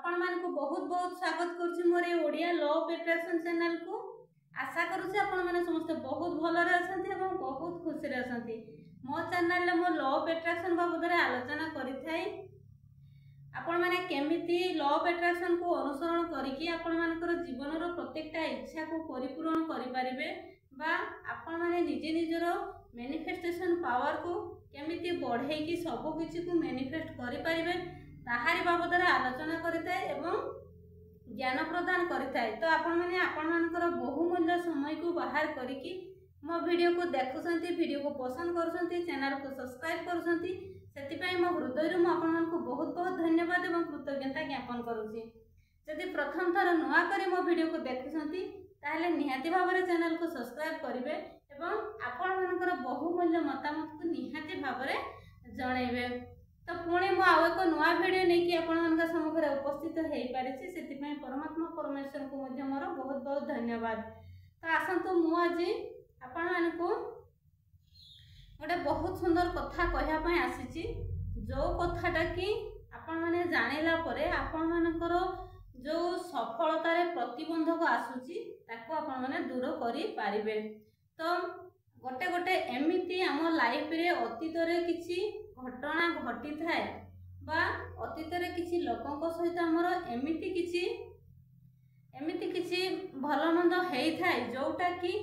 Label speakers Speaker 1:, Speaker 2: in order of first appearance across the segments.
Speaker 1: आपण मानकु बहुत बहुत स्वागत करूछि मोर ए Odia law of attraction channel को। आशा करूछि आपण माने समस्त बहुत भलरे अछंती एवं बहुत खुशी रे अछंती। मो चैनल ले मो लॉ ऑफ अट्रैक्शन बाबदरे आलोचना करिथाई। आपण माने केमिति लॉ ऑफ अट्रैक्शन को अनुसरण करिकि आपण मानकर जीवन रो प्रत्येकटा इच्छा को परिपूर्ण करि परिबे बा आपण माने निजे निजरो मैनिफेस्टेशन पावर को केमिति बढ़ाई कि सब किछि को मैनिफेस्ट करि परिबे ताहारी बाबदरे आलोचना करिथाय एवं ज्ञान प्रदान करिथाय। तो आपण माने आपण मानकर बहुमूल्य समय को बाहर करिकि मो वीडियो को देखुछंती, वीडियो को पसंद करूछंती, चैनल को सब्सक्राइब करूछंती, सेति पई मो हृदय रो आपण मानकु बहुत बहुत धन्यवाद एवं कृतज्ञता ज्ञापन करूछि। यदि प्रथम थर नुआ करी मो वीडियो को देखुछंती ताहले निहाती भाबरे चैनल को सब्सक्राइब करिवे एवं आपण मानकर बहुमूल्य मतामत को निहाती भाबरे जणैबे। तो पुणी मु आउ एक नुआ वीडियो नहीं कि आपण मानका सम्मुखरे उपस्थित हेई पारिछि, सेति पई परमात्मा परमेश्वर को मध्ये मोर बहुत बहुत धन्यवाद। तो आसंतु मु आज आपण मानकु गोटे बहुत सुंदर कथा कहया पई आसीछि, जो कथाटा कि आपण माने जानिला परे आपण मानकर जो सफलता रे प्रतिबंधक आसुछि ताको आपण माने दूर करि पारिबे। तो गोटे गोटे एमिति आम लाइफ रे अतीत रे किछि घटना घटी थाए बा अतीत रे किछि लोकंक सहित हमर एमिति किछि भल मंद हेई थाए जोटा कि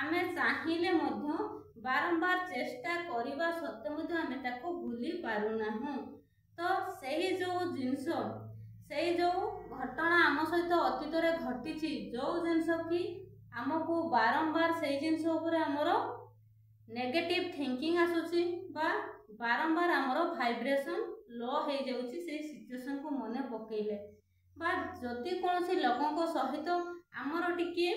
Speaker 1: आमे चाहिले मध्य बारंबार चेष्टा करिबा सत्ते मध्य आमे ताको भूली पारु नाहु। तो सेही जो जिंस सेही जो घटना आम सहित अतीत रे घटिछि, जो जिंस कि आमको बारंबार सेही जिंस ऊपर हमर नेगेटिव थिंकिंग आसुछि बा बारंबार आमर वाइब्रेशन लो हो जाउछि से सिचुएशन को मने पकेइले बा जदि कोनोसी लोकंक सहित आमर टिके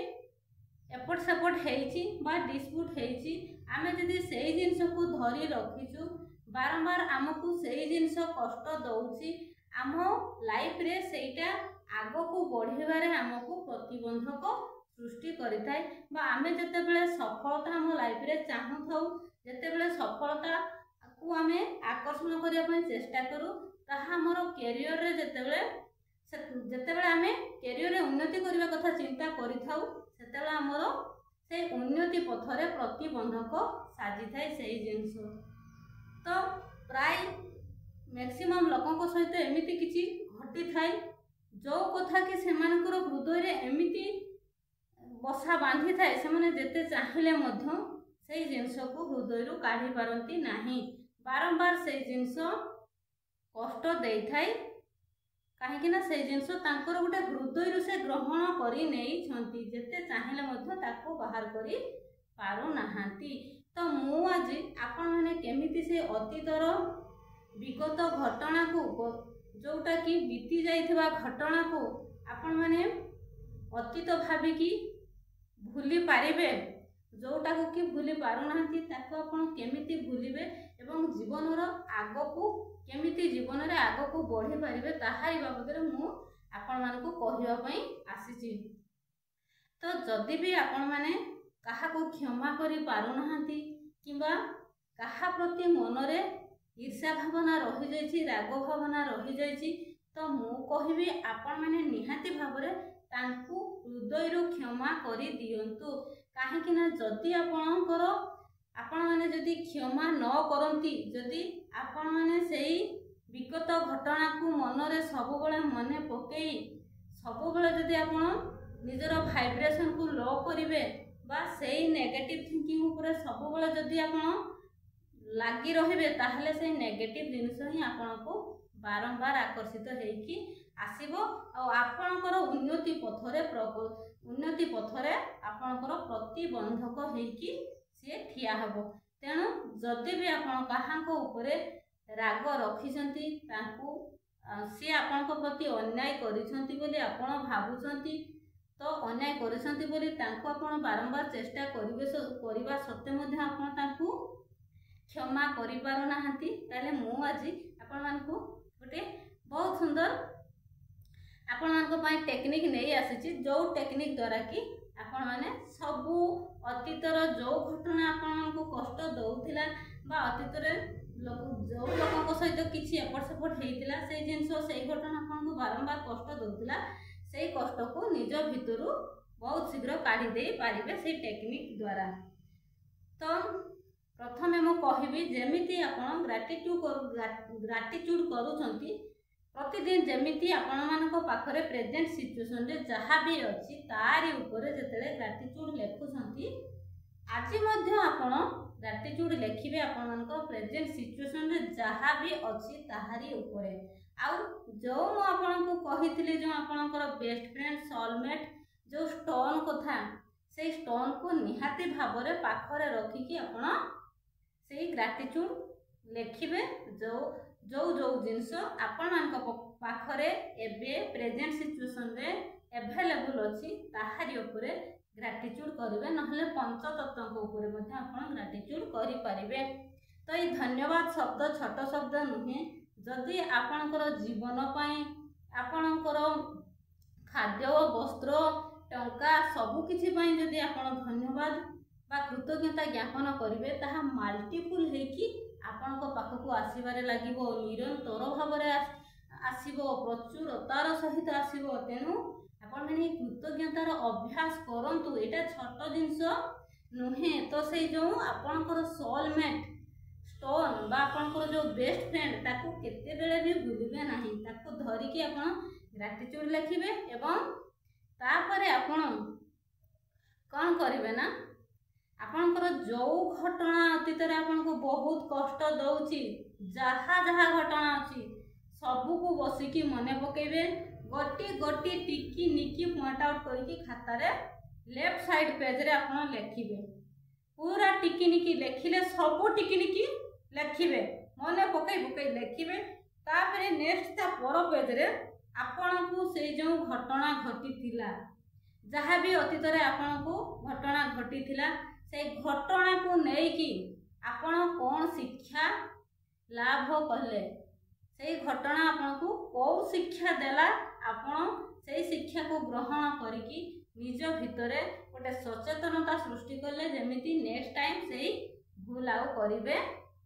Speaker 1: एपट सेपट हेइछि बा डिस्प्यूट हेइछि, आमे जदि सेही जिंस को धरि रखिछु बारंबार आमको सेही जिंस कष्ट दउछि, आम लाइफ रे सेटा आगो को बढ़िबारे आमको प्रतिबंधक सृष्टि करिथाय बा आमे जते बेले सफलता हम लाइफ रे चाहू थाउ, जते बेले सफलता को आमे आकर्षण करिया पई चेष्टा करू ताहा हमर कैरियर रे जते बेले आमे कैरियर रे उन्नति करिवा कथा चिंता करि थाउ सेते बेले हमर से उन्नति पथरे प्रतिबंधक साजी थाय सेही जिंस। तो प्राय मैक्सिमम लोकंक सहित एमिति किछि घटी थाय जो कथा कि सेमानकर हृदय रे एमिति बसा बांधी थाए से जेते चाहिले मध्य सेही जिंस को हृदय रु काढ़ी पारंती नाही, बारंबार सेही जिंस कष्ट देई थाए काहेकि ना सेही जिंस तांकर गोटे हृदय रु से ग्रहण करि नेई छंती, जेते चाहिले मध्य ताको बाहर करि पारु नाहांती। तो मु आज आपण माने केमिति से अतीतर विगत घटना को जोटा कि बीती जाइथिबा घटना को आपण माने अतीत भाबिकी भूली पारिबे, जोटा को कि भूली पारु नाहंती ताको आपण केमिति भूलिबे एवं जीवन रो आगो को केमिति जीवन रे आगो को बढ़ी पारिबे ताहाई बाबदरे मु आपण मानको कहिवा पई आसीची। तो जदि भी आपण माने काहा को क्षमा करि पारु नाहंती किबा काहा प्रति मन रे ईर्ष्या भावना रहि जायछि, राग भावना रहि जायछि, तो मु कहिबी आपण माने निहाती भाबरे तांकु हृदय रो क्षमा करि दियंतु। काहेकि ना जदि आपण माने जदि क्षमा न करंती, जदि आपण माने सेही विगत घटना को मन रे सब बेले मने पकेई सब बेले जदि आपण निजर वाइब्रेशन को लो करिवे बा सेही नेगेटिव थिंकिंग ऊपर सब बेले जदि आपण लागी रहिबे ताहले सेही नेगेटिव जिंस ही आपण को बारंबार आकर्षित हेकी आसीबो और आपणकर उन्नति पथरे आपणकर प्रतिबंधक हेकी से ठिया हबो। तेणु जदि भी आपण काहांको उपरे राग रखिसंती तांकु से आपणक प्रति अन्याय करिसंती बोली आपण भाबुसंती, तो अन्याय करिसंती बोली तांकु आपण बारंबार चेष्टा करिबा सत्ते मध्ये आपण तांकु क्षमा करि पारु नाहंती, ताले मु आज आपण मानकु गोटे बहुत सुंदर आपण मानको पई टेक्निक नहीं आसीची, जो टेक्निक द्वारा कि आपण माने सबु अतीतर जो घटना आपण मानको कष्ट दउथिला बा अतीत रे जो लोक सहित किसी एपट सेपट होता से जिनस से घटना आपको बारंबार कष्ट दूसरा से कष्ट को निज भितर बहुत शीघ्र काढ़ी दे पारे से टेक्निक द्वारा। तो प्रथम मुझे कहबी जमी आप ग्राटिट्यूड करुँच प्रतिदिन जमी आपण पाखरे प्रेजेंट सिचुएशन रे जहाँ भी अच्छी तारी ऊपर जिते ग्राटिट्यूड लिखुंट आज आपण ग्राटिट्यूड लिखिए आपण प्रेजेंट सिचुएशन रे जहाँ भी अच्छी ताहारी ऊपर आउ जो आपको कही जो आपणकर बेस्ट फ्रेंड सोलमेट जो स्टोन कथा से स्टोन को निहाती भाव में पाखरे रखिकी आपण से ग्राटिट्यूड लिखिए जो जो जो जिनस आपण पाखरे एबे प्रेजेंट सिचुएशन रे एवेलेबल अच्छी ताहारी उपरे ग्राटिट्यूड करेंगे नहले पंचतत्व उपर आप ग्राटिट्यूड करें। तो ये धन्यवाद शब्द छोट शब्द नुहे जदि आपणकर जीवन आपणकर खाद्य वस्त्र टंका सबुकिछि जदि आपण धन्यवाद बा कृतज्ञता ज्ञापन करेंगे ताहा मल्टीपुल होगी आपण पाखक आसबार लगे निरंतर भाव आसो प्रचुरतार सहित आसो। तेणु आपण मैंने कृतज्ञतार अभ्यास करंतु एटा छोट जिनस नुहे। तो से जो आपणकर सोलमेट स्टोन बा आपणकर जो बेस्ट फ्रेंड ताकू केते बेले भी भूलिबे नाही ताकू धरिकी आपण ग्राटिट्यूड लिखिबे एवं तापरे आपण कौन करिवे ना आपणकर जो घटना अतीत आपको बहुत कष्ट दौची जहाँ जहाँ घटना अच्छी सबू को बसिकी मने पकेबे गोटी गोटी टिकी निकी पॉइंट आउट करके खातार लेफ्ट साइड पेज रे आपण लिखिबे पूरा टिकी निकी लिखिले सबू टिकी निकी लिखिबे मने पकई पकई लिखिबे तापरे नेक्स्ट ता पर पेज रे आपण को से जो घटना घटी थिला जहाँ भी अतीत आपण को घटना घटी थिला से घटना को लेकिन आपण कौन शिक्षा लाभ कले से घटना आपन को कौ शिक्षा देला आपण से शिक्षा को ग्रहण करिकी निज भितरे गोटे सचेतनता सृष्टि कले जेमिति नेक्स्ट टाइम से भूल आउ करिवे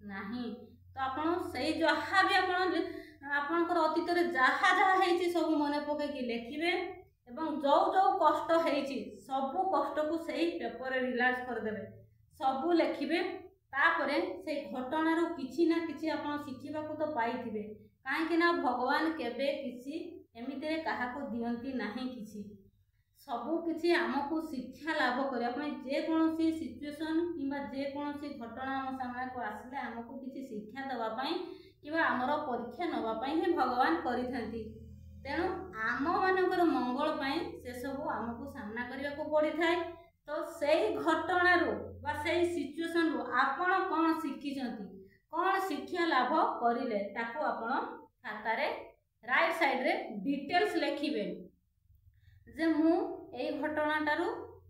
Speaker 1: नाही। तो आपण से जहाँ भी आपणकर अतीत जहाँ जहाँ होती सब मन पकईकि लिखिबे एवं जो जो कष्ट होती सबू कष्ट को सही पेपर रिलाक्स करदेवे सबू लिखिबे तापरे से घटनारू किछि ना किछि आपण शिखिबाकू तो पाइथिबे काहेकि ना भगवान केबे किछि एमितिरे काहाको दियंती नाही किछि सबू किछि आमको शिक्षा लाभ करिया पई जे कोनोसी सिचुएशन किबा जे कोनोसी घटना हम सामने को आसिले आमको किछि शिक्षा दवा पई किबा हमरो परीक्षा नवा पई ही भगवान करिथांती। तेणु आम मानकर मंगल पाई से सब आमको सामना करने को पड़ी थाए। तो से घटनारू बा से सिचुएशन रू आपण कौन शिखिचंती कौन शिक्षा लाभ करिले ताको आपण खातारे राइट साइड रे डिटेल्स लिखिबे जे मु एई घटनाटारू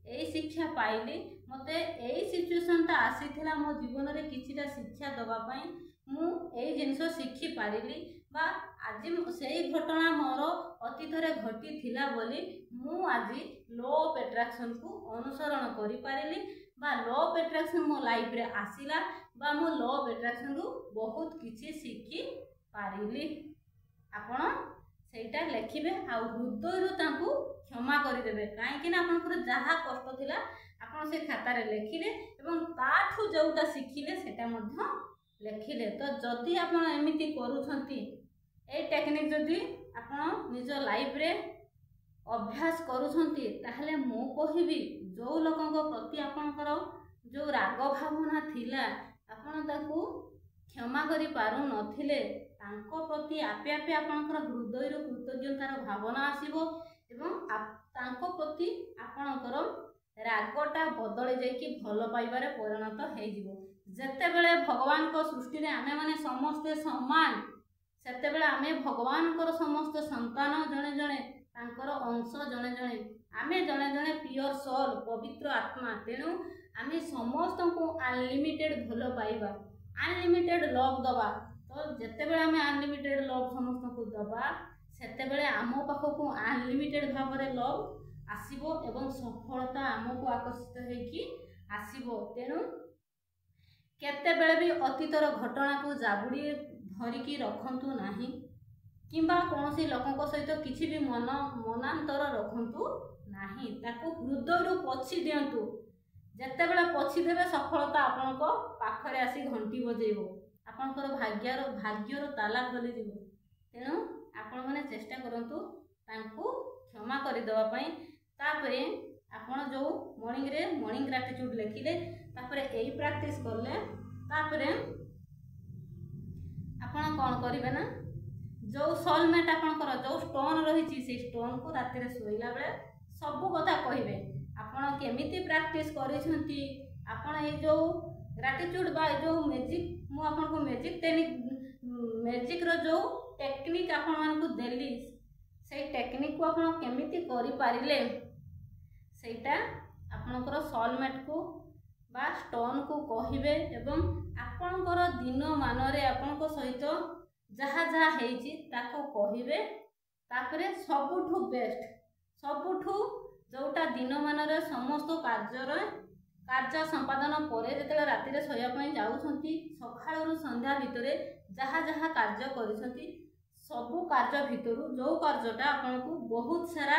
Speaker 1: एई शिक्षा पाइली मते एई सिचुएशन ता आसीथिला मो जीवन रे किछिटा शिक्षा दवा पई मु एई जिंस शिखि पारिली बा आज से घटना मोर अतीत घटी थिला बोली मु आज लॉ ऑफ अट्रैक्शन को अनुसरण करि पारिली बा लॉ ऑफ अट्रैक्शन मो लाइफ रे आसिला बा मो लॉ ऑफ अट्रैक्शन रू बहुत किछि शिखि पारिली। आपण सेटा लिखिबे आ हृदय तांकू क्षमा करदेवे कहीं आपंकर जहाँ कष्ट थिला आपण से खातार लिखिले एवं ताठू जोटा शिखिले सेटा मध्य लिखिले। तो जदि आपण एमिति करूछंती ए टेक्निक जदि आपण निज लाइफ रे अभ्यास करूछंती ताहले मु कहिबी जो लोकंक प्रति आपणकर जो राग भावना थिला आपण ताकू क्षमा करि पारु नथिले तांको प्रति आपे आपे आपणकर हृदय रो कृतज्ञतार भावना आसीबो एवं तांको प्रति आपणकर रागटा बदली जाइकी भल पाइबारे परिणत हो जिवो। जेते बेले भगवान को सृष्टि रे आमे माने समस्ते समान सेते बेले आमे भगवान को समस्त संतान जणे जणे तांकर अंश जणे जणे आमे जणे जणे प्योर सोल पवित्र आत्मा। तेणु आमे समस्त को अनलिमिटेड भल पाइबा अनलिमिटेड लव दबा। तो जेते बेले आमे अनलिमिटेड लव समस्त को दबा सेते बेले आमो पाखकू अनलिमिटेड भाव रे लव आसीबो एवं सफलता आमको आकर्षित होइकी आसीबो। तेणु केतेबेले भी अतीतर घटना को जाबुड़ी धरिकी रखंतु नाही किंबा कौन लोकों सहित किसी भी मनांतर रखंतु नाही ताको हृदय पछी दिंतु जिते बेले पछी देवे सफलता आपण पाखरे आसी घंटी बजेब आपणकर भाग्यर ताला खोली तेणु आपण मैंने चेष्टा करंतु तांको क्षमा करदेवा तापर आपण जो मॉर्निंग ग्रेटिट्यूड लिखिले तापर यही प्रैक्टिस करले तापर आपण कौन करेंगे ना जो सोलमेट आपणकर जो स्टोन रही से स्टोन को राति शोला बेले सबू कथा कहे आपण केमिति प्रैक्टिस करिसेंती आपण ए जो ग्रेटिट्यूड बा जो मैजिक मु आपन को मैजिक रो जो टेक्निक आपण मान को देली से टेक्निक को आपण केमिति करि पारिले सेटा आपणकर सोलमेट को बा स्टोन को कहिबे एवं आपणकर दिन मानरे आपनको सहित जहाँ जहाँ हेची ताको कहिबे तापरे सबुठु बेस्ट सबुठु जोटा दिन मानरे समस्त कार्य संपादन पर जिते राति शोया जाऊँगी सकाळु संध्या भितर जहाँ जहाँ कार्य करिसंती सबु कार्य भितर जो कार्यटा आपको बहुत सारा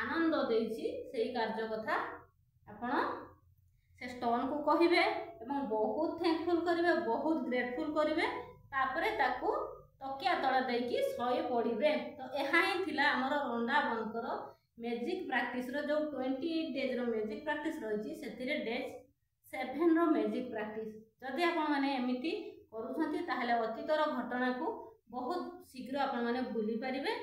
Speaker 1: आनंद देछि सेही कार्य कथा आपण से स्टोन को कहिबे एवं बहुत थैंकफुल करिवे बहुत ग्रेटफुल करिवे तापरे ताकू तकिया तଳେ ଦେଇକି ଶୋଇ ପଡ଼ିବେ। तो यहाँ ही थिला हमर रंडा बनकर मैजिक प्रैक्टिस रो जो 28 डेज रो मैजिक प्रैक्टिस रही से डेज 7 रो मैजिक प्रैक्टिस जदि आपण माने एमिति करूछंती ताहले अतीतर घटना को बहुत शीघ्र आपण माने भूली पारिबे।